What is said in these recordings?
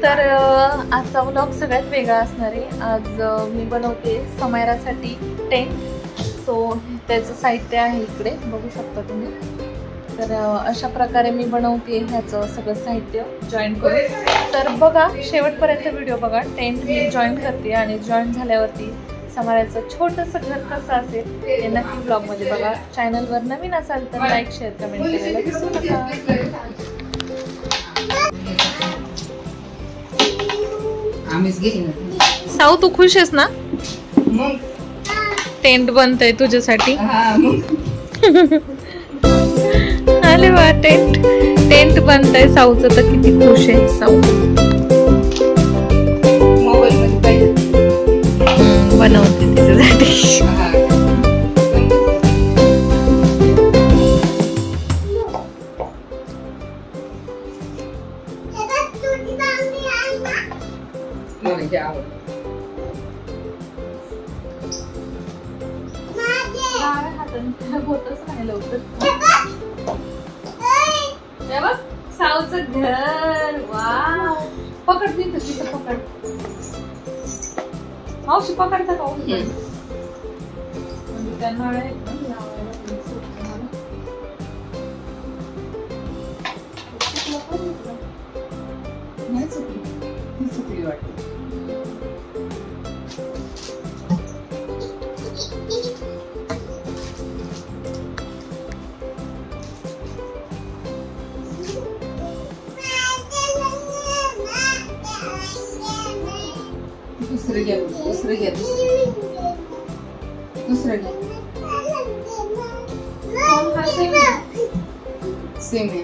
तर आजचा व्लॉग सगळ्यात वेगळा असणार आहे। आज मी बनवते समायरासाठी टेंट। सो त्याचं साहित्य आहे इकडे बघू शकता तुम्ही। तर अशा प्रकारे मी बनवते ह्याचं सगळं साहित्य जॉईन करून। तर बघा शेवटपर्यंत व्हिडिओ बघा। टेंट मी जॉईन करते आणि जॉईन झाल्यावरती समायराचं छोटंसं घर कसं असेल ते नक्की ब्लॉगमध्ये बघा। चॅनलवर नवीन असाल तर लाईक शेअर कमेंट करायला विसरू नका। साऊ तू खुश आहेस ना? टेंट बनतय तुझ्यासाठी। अरे वा टेंट बनतय। साऊचं तर किती खुश आहे साऊ। बनवते तिच्यासाठी। होतच नाही लवकर। साऊचं घर वा पकड तिथं पकड। मावशी पकडता का? त्यांना नाही चुकली वाटत। दुसरं घ्या सेम आहे।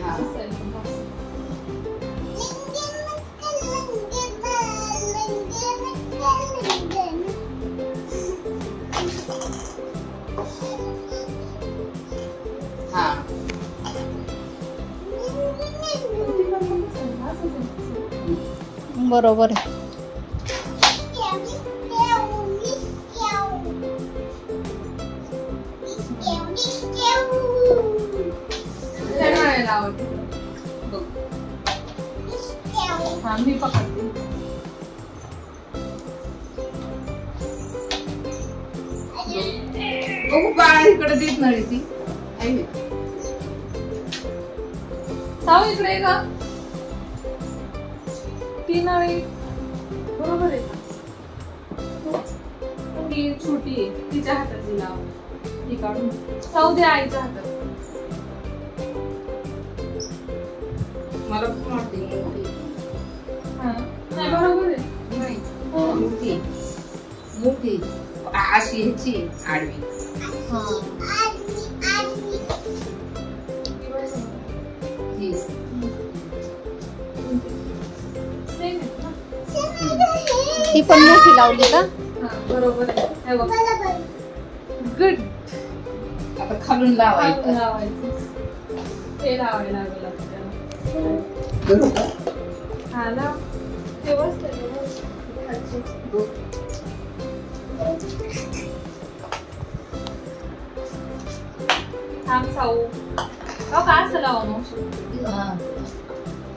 हा बरोबर आहे। हाँ मी पकडते। बघू बाळा इकडे देत नाही ती। साऊ इकडे का? ती नळी बरोबर आहे का? ती छोटी आहे तिच्या हातात लाव। ती काढून साऊ दे आईच्या हातात। मला पण वाटते नाही बरोबर आहे। नाही मोठी अशी ह्याची आडवी। ती पण मोठी लावली का? बरोबर आहे। गुड। आता खालून लावायचं। ते लावायला लागलं आपल्याला। हा ना ते बसते थांब साऊ का असं लावा मावशी?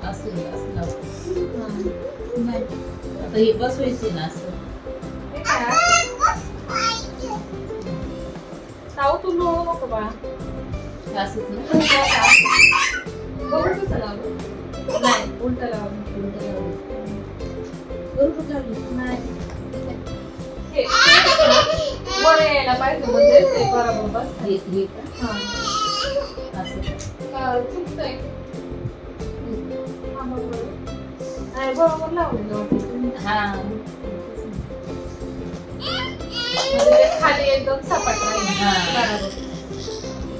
असं लाव नाही आता हे बसवायचे ना असं। साऊ तू लोळू नको बाळा। असंच ना बघू कसं लावलं। नाही उलट लावलं बरोबर लावलं नाही वर यायला पाहिजे म्हणजे ते बरोबर बस। असं चुकतंय नाही बरोबर लावलेलं। हा खाली एकदम सपाट राहील।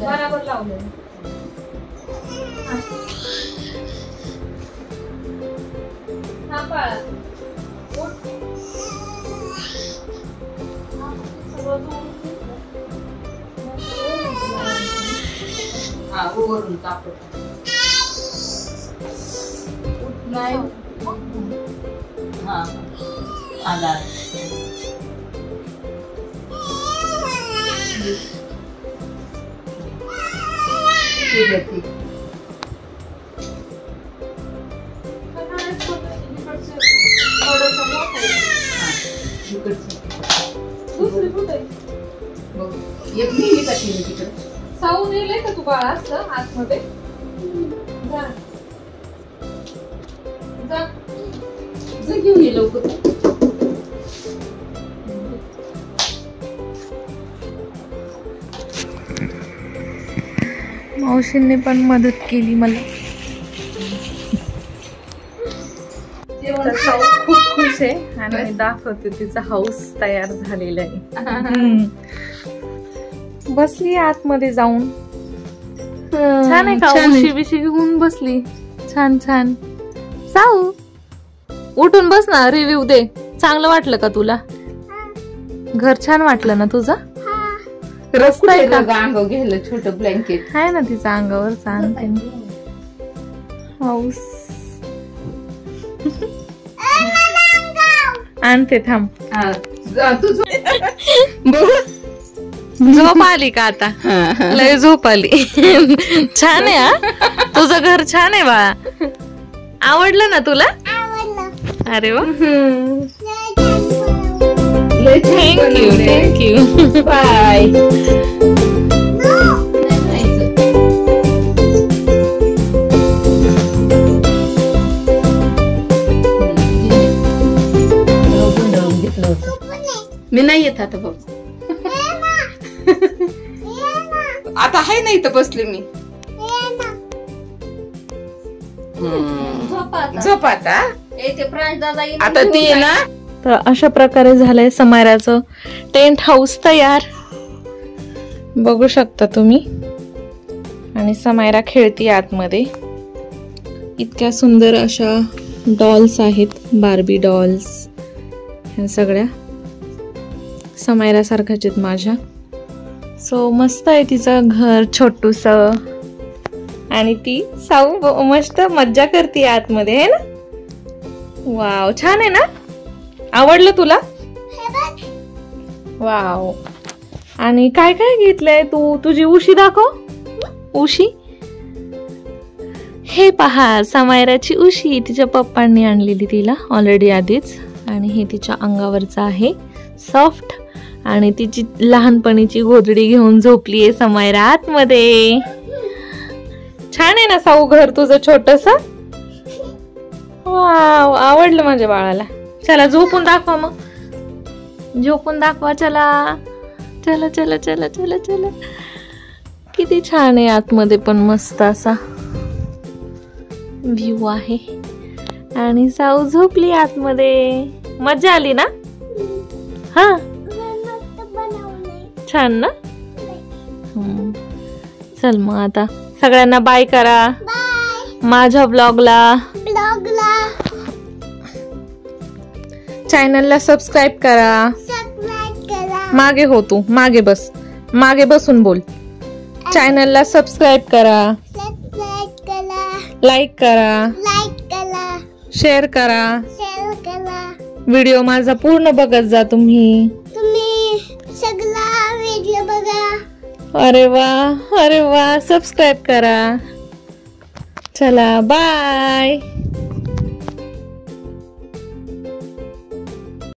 बरोबर लावलेलं। हा बाळा वरून कापड नाही। हा आला ठीक आहे ठीक। एक नेली का तिने तिकडे? साऊ नेलंय का तू बाळा असं आतमध्ये? जा जा जा घेऊन ये लवकर. मावशींनी पण मदत केली मला. तर साऊ खूप खुश आहे आणि मी दाखवते तिचा हाऊस तयार झालेला आहे. बसली आतमध्ये जाऊन. छान आहे का? उशी बिशी घेऊन बसली. छान छान. साऊ उठून बस ना, रिव्ह्यू दे. चांगलं वाटलं का तुला? घर छान वाटलं ना तुझं? रस्ता आहे का? अंगावर घ्यायला छोट ब्लँकेट आहे ना तिच्या अंगावर. सांगते हाऊस आणते थांब. झोप आली का आता? लय झोप आली. छान आहे हा, तुझं घर छान आहे बाळा. आवडलं ना तुला? अरे वा, थँक्यू थँक्यू. बाय. मी नाही येत आता बघ. आता आहे ना इथं बसले मी. झोप आता. आता ती आहे ना. तर अशा प्रकारे झालंय समायराचं टेंट हाऊस तयार. बघू शकता तुम्ही. आणि समायरा खेळती आतमध्ये. इतक्या सुंदर अशा डॉल्स आहेत, बार्बी डॉल्स. ह्या सगळ्या समायरा सारखाच आहेत माझ्या. सो मस्त आहे तिचं घर छोटूस. आणि ती साऊ मस्त मज्जा करते आतमध्ये, है ना? वाव, छान आहे ना? आवडलं तुला? वाव. आणि काय काय घेतलंय तू? तुझी उशी दाखव. उशी हे पहा, समायराची उशी तिच्या पप्पांनी आणलेली तिला ऑलरेडी आधीच. आणि हे तिच्या अंगावरचं आहे, सॉफ्ट. आणि तिची लहानपणीची गोधडी घेऊन झोपली आहे समायरा आतमध्ये. छान आहे ना साऊ घर तुझं छोटस? वाव, आवडलं माझ्या बाळाला. चला झोपून दाखवा मग. झोपून दाखवा. चला चला चला चला चला चला. किती छान आहे आतमध्ये पण मस्त असा व्ह्यू आहे. आणि साऊ झोपली आतमध्ये. मजा आली ना? हा, छान ना? चल मग आता सगळ्यांना बाय करा. माझ्या ब्लॉगला चॅनलला सबस्क्राईब करा. मागे हो तू, मागे बस. मागे बसून बोल. चॅनलला सबस्क्राईब करा, लाईक करा, शेअर करा. व्हिडिओ माझा पूर्ण बघत जा तुम्ही. सगळा व्हिडिओ बघा. अरे वा, अरे वा. सबस्क्राईब करा. चला बाय.